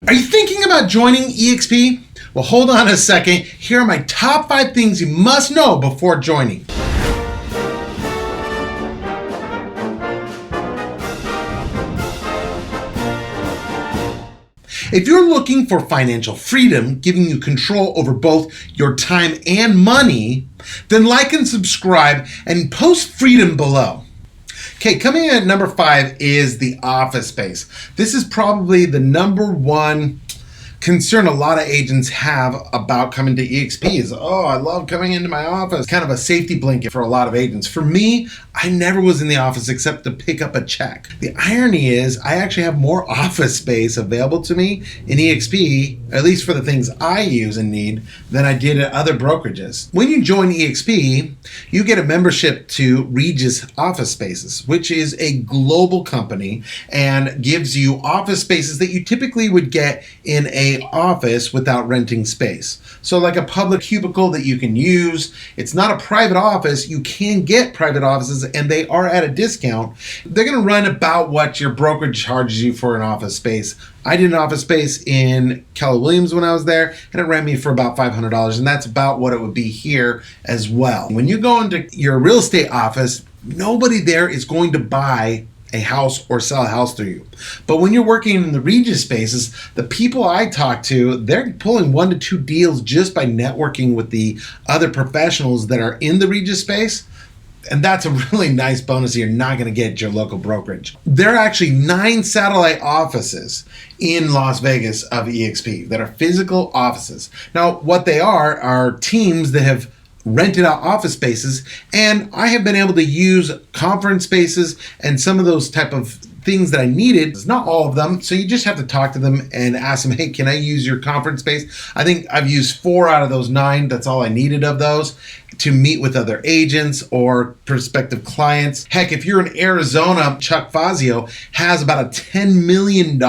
Are you thinking about joining EXP? Well, hold on a second. Here are my top 5 things you must know before joining. If you're looking for financial freedom, giving you control over both your time and money, then like and subscribe and post freedom below. Okay, coming in at number 5 is the office space. This is probably the number one concern a lot of agents have about coming to EXP is, oh, I love coming into my office. Kind of a safety blanket for a lot of agents. For me, I never was in the office except to pick up a check. The irony is I actually have more office space available to me in EXP, at least for the things I use and need, than I did at other brokerages. When you join EXP, you get a membership to Regus Office Spaces, which is a global company and gives you office spaces that you typically would get in a office without renting space. So like a public cubicle that you can use. It's not a private office. You can get private offices and they are at a discount. They're going to run about what your brokerage charges you for an office space. I did an office space in Keller Williams when I was there, and it ran me for about $500, and that's about what it would be here as well. When you go into your real estate office, nobody there is going to buy a house or sell a house through you. But when you're working in the Regus spaces, the people I talk to, they're pulling 1 to 2 deals just by networking with the other professionals that are in the Regus space. And that's a really nice bonus you're not going to get at your local brokerage. There are actually 9 satellite offices in Las Vegas of EXP that are physical offices. Now, what they are teams that have rented out office spaces, and I have been able to use conference spaces and some of those type of things that I needed. It's not all of them, so you just have to talk to them and ask them, hey, can I use your conference space? I think I've used 4 out of those 9. That's all I needed of those to meet with other agents or prospective clients. Heck, if you're in Arizona, Chuck Fazio has about a $10 million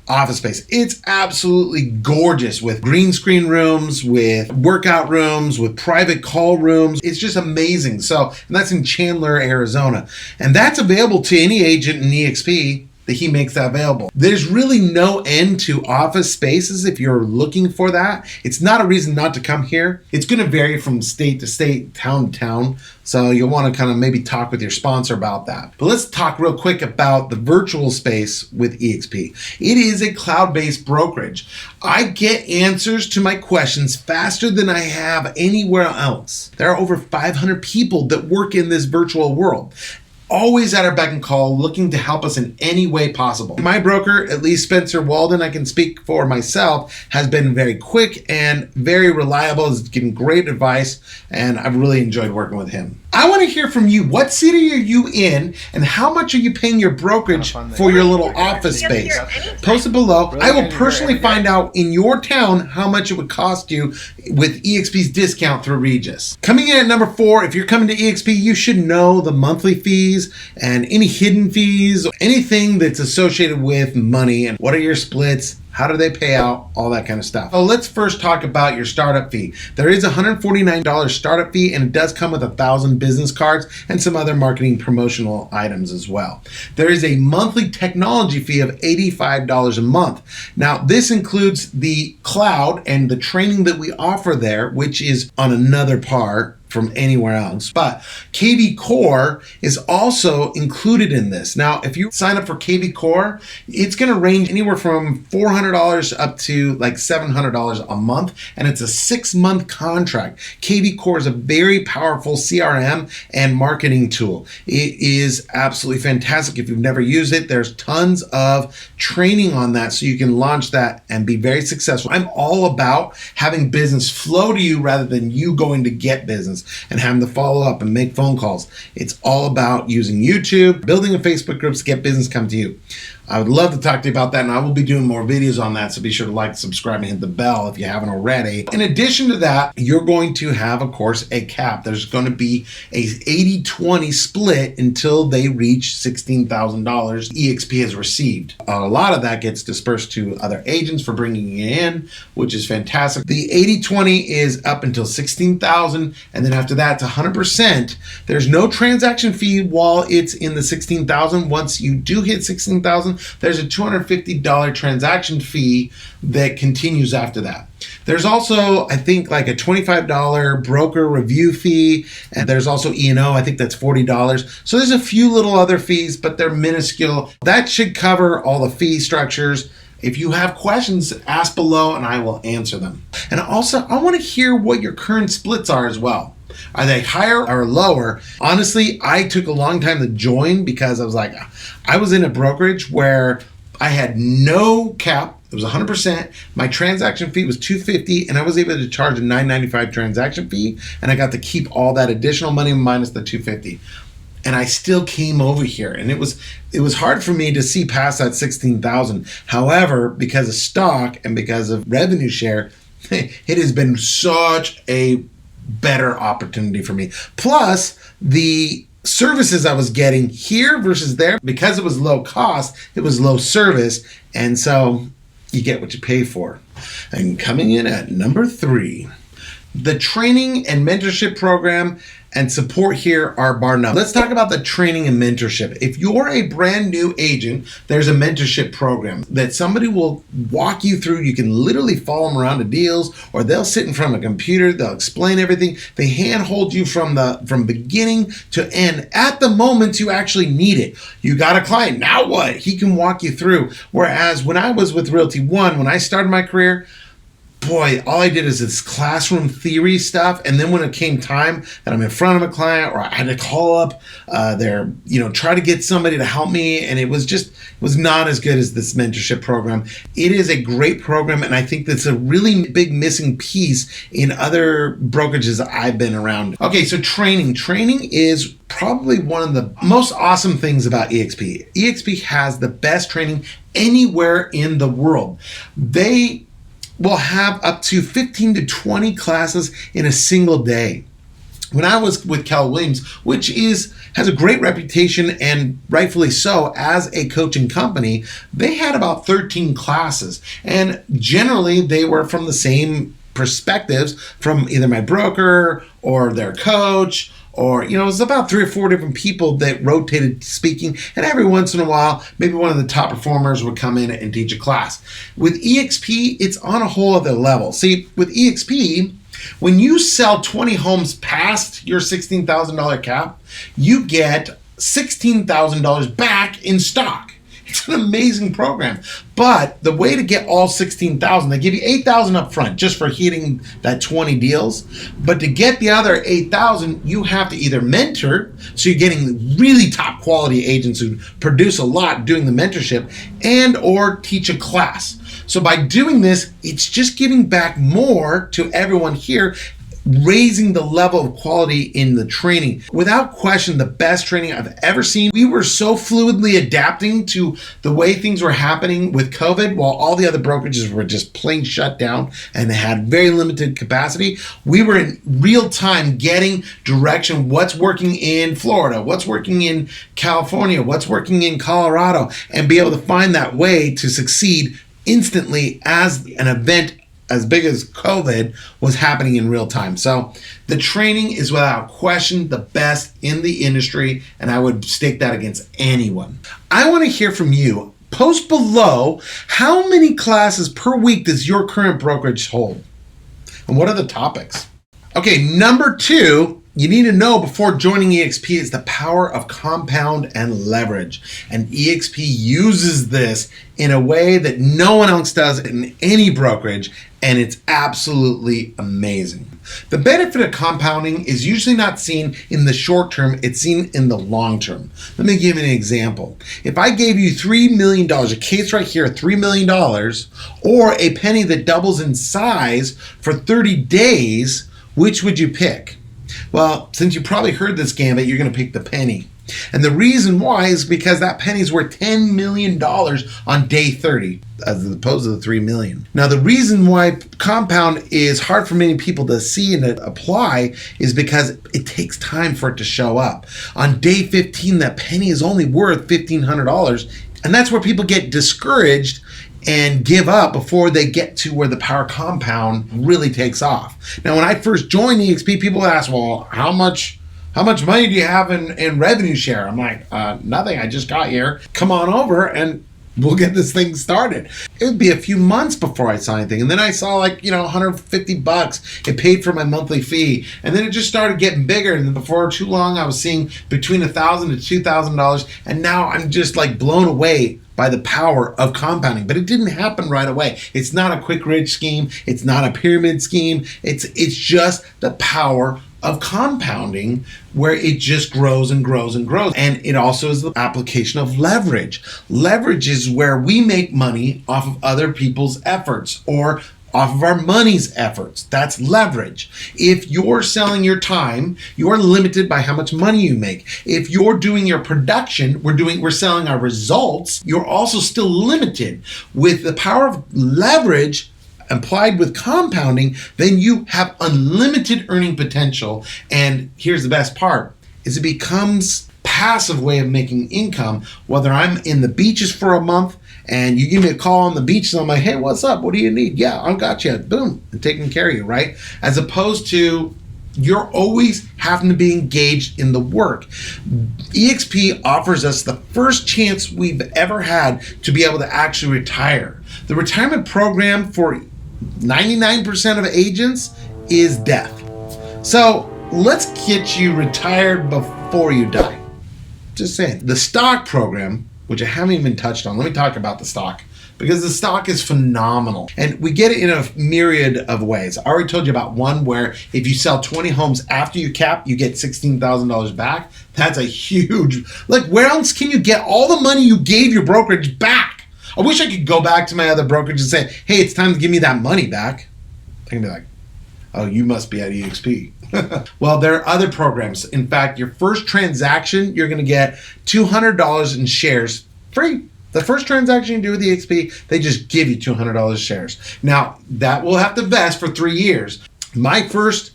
office space. It's absolutely gorgeous with green screen rooms, with workout rooms, with private call rooms. It's just amazing. So, and that's in Chandler, Arizona. And that's available to any agent in EXP that he makes that available. There's really no end to office spaces if you're looking for that. It's not a reason not to come here. It's going to vary from state to state, town to town. So you'll want to kind of maybe talk with your sponsor about that. But let's talk real quick about the virtual space with EXP. It is a cloud-based brokerage. I get answers to my questions faster than I have anywhere else. There are over 500 people that work in this virtual world, always at our beck and call, looking to help us in any way possible. My broker, at least Spencer Walden, I can speak for myself, has been very quick and very reliable, is giving great advice, and I've really enjoyed working with him. I want to hear from you. What city are you in, and how much are you paying your brokerage for your little office space? Post it below. I will personally find out in your town how much it would cost you with EXP's discount through Regus. Coming in at number 4, if you're coming to EXP, you should know the monthly fees and any hidden fees, anything that's associated with money, and what are your splits, how do they pay out, all that kind of stuff. So let's first talk about your startup fee. There is a $149 startup fee, and it does come with 1,000 business cards and some other marketing promotional items as well. There is a monthly technology fee of $85 a month. Now, this includes the cloud and the training that we offer there, which is on another par from anywhere else. But KV Core is also included in this. Now, if you sign up for KV Core, it's going to range anywhere from $400 up to like $700 a month, and it's a 6-month contract. KV Core is a very powerful CRM and marketing tool. It is absolutely fantastic. If you've never used it, there's tons of training on that so you can launch that and be very successful. I'm all about having business flow to you rather than you going to get business and having to follow up and make phone calls. It's all about using YouTube, building a Facebook group to get business come to you. I would love to talk to you about that, and I will be doing more videos on that, so be sure to like, subscribe, and hit the bell if you haven't already. In addition to that, you're going to have, of course, a cap. There's going to be a 80-20 split until they reach $16,000 EXP has received. A lot of that gets dispersed to other agents for bringing it in, which is fantastic. The 80-20 is up until $16,000, and then after that, it's 100%. There's no transaction fee while it's in the $16,000. Once you do hit $16,000, $6,000, there's a $250 transaction fee that continues after that. There's also, I think, like a $25 broker review fee, and there's also E&O, I think that's $40. So there's a few little other fees, but they're minuscule. That should cover all the fee structures. If you have questions, ask below and I will answer them. And also, I want to hear what your current splits are as well. Are they higher or lower? Honestly, I took a long time to join because I was in a brokerage where I had no cap. It was 100%. My transaction fee was $250, and I was able to charge a $9.95 transaction fee, and I got to keep all that additional money minus the $250. And I still came over here, and it was hard for me to see past that $16,000. However, because of stock and because of revenue share, it has been such a better opportunity for me. Plus, the services I was getting here versus there, because it was low cost, it was low service, and so you get what you pay for. And coming in at number 3, the training and mentorship program and support here are bar none. Let's talk about the training and mentorship. If you're a brand new agent, there's a mentorship program that somebody will walk you through. You can literally follow them around to deals, or they'll sit in front of a computer. They'll explain everything. They handhold you from beginning to end at the moment you actually need it. You got a client, now what? He can walk you through. Whereas when I was with Realty One, when I started my career, boy, all I did is this classroom theory stuff. And then when it came time that I'm in front of a client, or I had to call up try to get somebody to help me, and it was not as good as this mentorship program. It is a great program, and I think that's a really big missing piece in other brokerages I've been around. Okay, so training. Training is probably one of the most awesome things about EXP. EXP has the best training anywhere in the world. They will have up to 15 to 20 classes in a single day. When I was with Keller Williams, which has a great reputation, and rightfully so, as a coaching company, they had about 13 classes. And generally, they were from the same perspectives from either my broker or their coach, or, it was about 3 or 4 different people that rotated speaking. And every once in a while, maybe one of the top performers would come in and teach a class. With EXP, it's on a whole other level. See, with EXP, when you sell 20 homes past your $16,000 cap, you get $16,000 back in stock. It's an amazing program. But the way to get all 16,000, they give you 8,000 up front just for hitting that 20 deals. But to get the other 8,000, you have to either mentor, so you're getting really top quality agents who produce a lot doing the mentorship, and or teach a class. So by doing this, it's just giving back more to everyone here, raising the level of quality in the training. Without question, the best training I've ever seen. We were so fluidly adapting to the way things were happening with COVID, while all the other brokerages were just plain shut down and had very limited capacity. We were in real time getting direction, what's working in Florida, what's working in California, what's working in Colorado, and be able to find that way to succeed instantly as an event as big as COVID was happening in real time. So the training is without question the best in the industry, and I would stake that against anyone. I want to hear from you. Post below, how many classes per week does your current brokerage hold? And what are the topics? Okay, number 2, you need to know before joining EXP is the power of compound and leverage. And EXP uses this in a way that no one else does in any brokerage, and it's absolutely amazing. The benefit of compounding is usually not seen in the short term, it's seen in the long term. Let me give you an example. If I gave you $3 million, a case right here, $3 million, or a penny that doubles in size for 30 days, which would you pick? Well, since you probably heard this gambit, you're going to pick the penny. And the reason why is because that penny's worth $10 million on day 30, as opposed to the $3 million. Now, the reason why compound is hard for many people to see and to apply is because it takes time for it to show up. On day 15, that penny is only worth $1,500, and that's where people get discouraged and give up before they get to where the power compound really takes off. Now, when I first joined EXP, people ask, well, how much money do you have in revenue share? I'm like, nothing, I just got here. Come on over. And we'll get this thing started. It would be a few months before I saw anything. And then I saw like, $150. It paid for my monthly fee. And then it just started getting bigger. And then before too long, I was seeing between $1,000 to $2,000. And now I'm just like blown away by the power of compounding. But it didn't happen right away. It's not a quick rich scheme. It's not a pyramid scheme. It's just the power of compounding, where it just grows and grows and grows. And it also is the application of leverage. Leverage is where we make money off of other people's efforts or off of our money's efforts. That's leverage. If you're selling your time, you're limited by how much money you make. If you're doing your production, we're selling our results, you're also still limited. With the power of leverage applied with compounding, then you have unlimited earning potential. And here's the best part, is it becomes passive way of making income. Whether I'm in the beaches for a month and you give me a call on the beach and I'm like, hey, what's up? What do you need? Yeah, I got you. Boom, I'm taking care of you, right? As opposed to you're always having to be engaged in the work. EXP offers us the first chance we've ever had to be able to actually retire. The retirement program for 99% of agents is death. So let's get you retired before you die. Just saying. The stock program, which I haven't even touched on, let me talk about the stock, because the stock is phenomenal. And we get it in a myriad of ways. I already told you about one where if you sell 20 homes after you cap, you get $16,000 back. That's a huge, like, where else can you get all the money you gave your brokerage back? I wish I could go back to my other brokerage and say, hey, it's time to give me that money back. I can be like, oh, you must be at EXP. Well, there are other programs. In fact, your first transaction, you're going to get $200 in shares free. The first transaction you do with EXP, they just give you $200 shares. Now, that will have to vest for 3 years. My first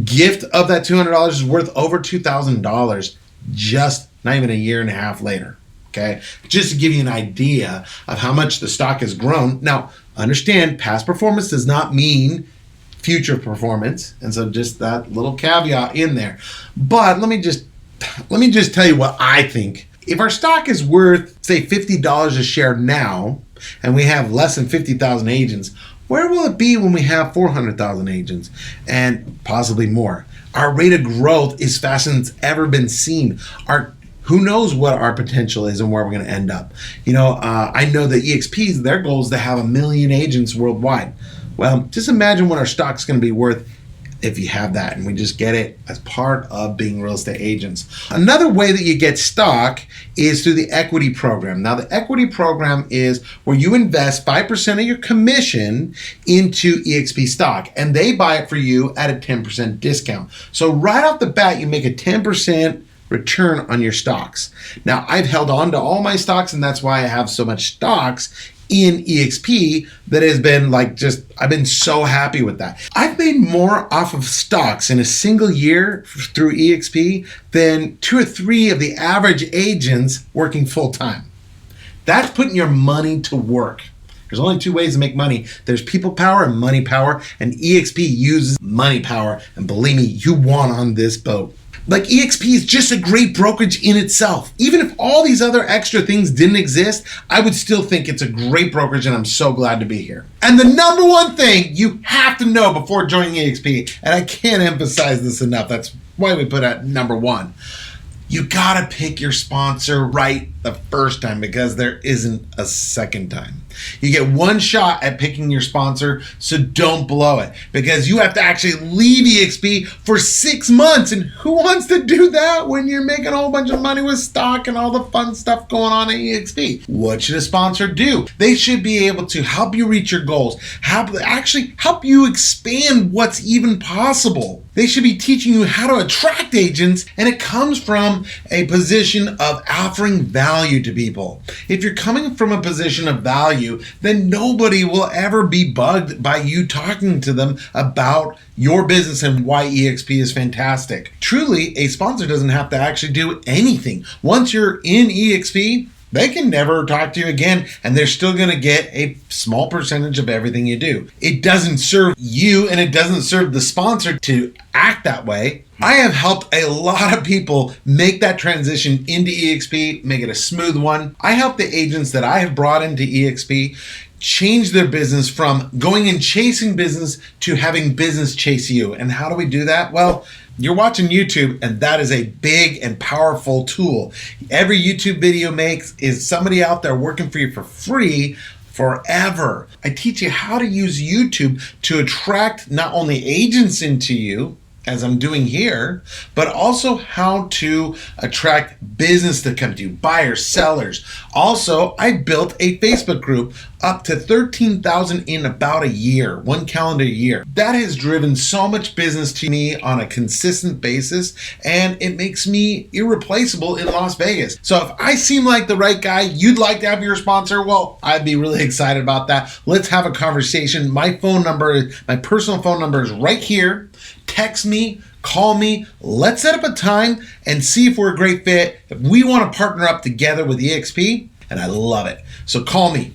gift of that $200 is worth over $2,000 just not even a year and a half later. Okay, just to give you an idea of how much the stock has grown. Now, understand, past performance does not mean future performance, and so just that little caveat in there. But let me just tell you what I think. If our stock is worth, say, $50 a share now, and we have less than 50,000 agents, where will it be when we have 400,000 agents and possibly more? Our rate of growth is faster than it's ever been seen. Who knows what our potential is and where we're going to end up. I know that EXP's, their goal is to have 1 million agents worldwide. Well, just imagine what our stock's going to be worth if you have that, and we just get it as part of being real estate agents. Another way that you get stock is through the equity program. Now, the equity program is where you invest 5% of your commission into EXP stock, and they buy it for you at a 10% discount. So right off the bat, you make a 10% return on your stocks. Now, I've held on to all my stocks, and that's why I have so much stocks in EXP that has been I've been so happy with that. I've made more off of stocks in a single year through EXP than 2 or 3 of the average agents working full time. That's putting your money to work. There's only 2 ways to make money. There's people power and money power, and EXP uses money power. And believe me, you want on this boat. Like, EXP is just a great brokerage in itself. Even if all these other extra things didn't exist, I would still think it's a great brokerage, and I'm so glad to be here. And the number one thing you have to know before joining EXP, and I can't emphasize this enough, that's why we put at number 1. You gotta pick your sponsor right the first time, because there isn't a second time. You get 1 shot at picking your sponsor, so don't blow it, because you have to actually leave EXP for 6 months. And who wants to do that when you're making a whole bunch of money with stock and all the fun stuff going on at EXP? What should a sponsor do? They should be able to help you reach your goals, help you expand what's even possible. They should be teaching you how to attract agents, and it comes from a position of offering value to people. If you're coming from a position of value, then nobody will ever be bugged by you talking to them about your business and why EXP is fantastic. Truly, a sponsor doesn't have to actually do anything. Once you're in EXP, They can never talk to you again, and they're still going to get a small percentage of everything you do. It doesn't serve you, and it doesn't serve the sponsor to act that way. I have helped a lot of people make that transition into EXP, make it a smooth one. I help the agents that I have brought into EXP change their business from going and chasing business to having business chase you. And how do we do that? Well, you're watching YouTube, and that is a big and powerful tool. Every YouTube video makes is somebody out there working for you for free forever. I teach you how to use YouTube to attract not only agents into you, as I'm doing here, but also how to attract business to come to you, buyers, sellers. Also, I built a Facebook group up to 13,000 in about a year, 1 calendar year. That has driven so much business to me on a consistent basis, and it makes me irreplaceable in Las Vegas. So if I seem like the right guy you'd like to have your sponsor, well, I'd be really excited about that. Let's have a conversation. My personal phone number is right here. Text me, call me, let's set up a time and see if we're a great fit. If we want to partner up together with EXP, and I love it. So call me,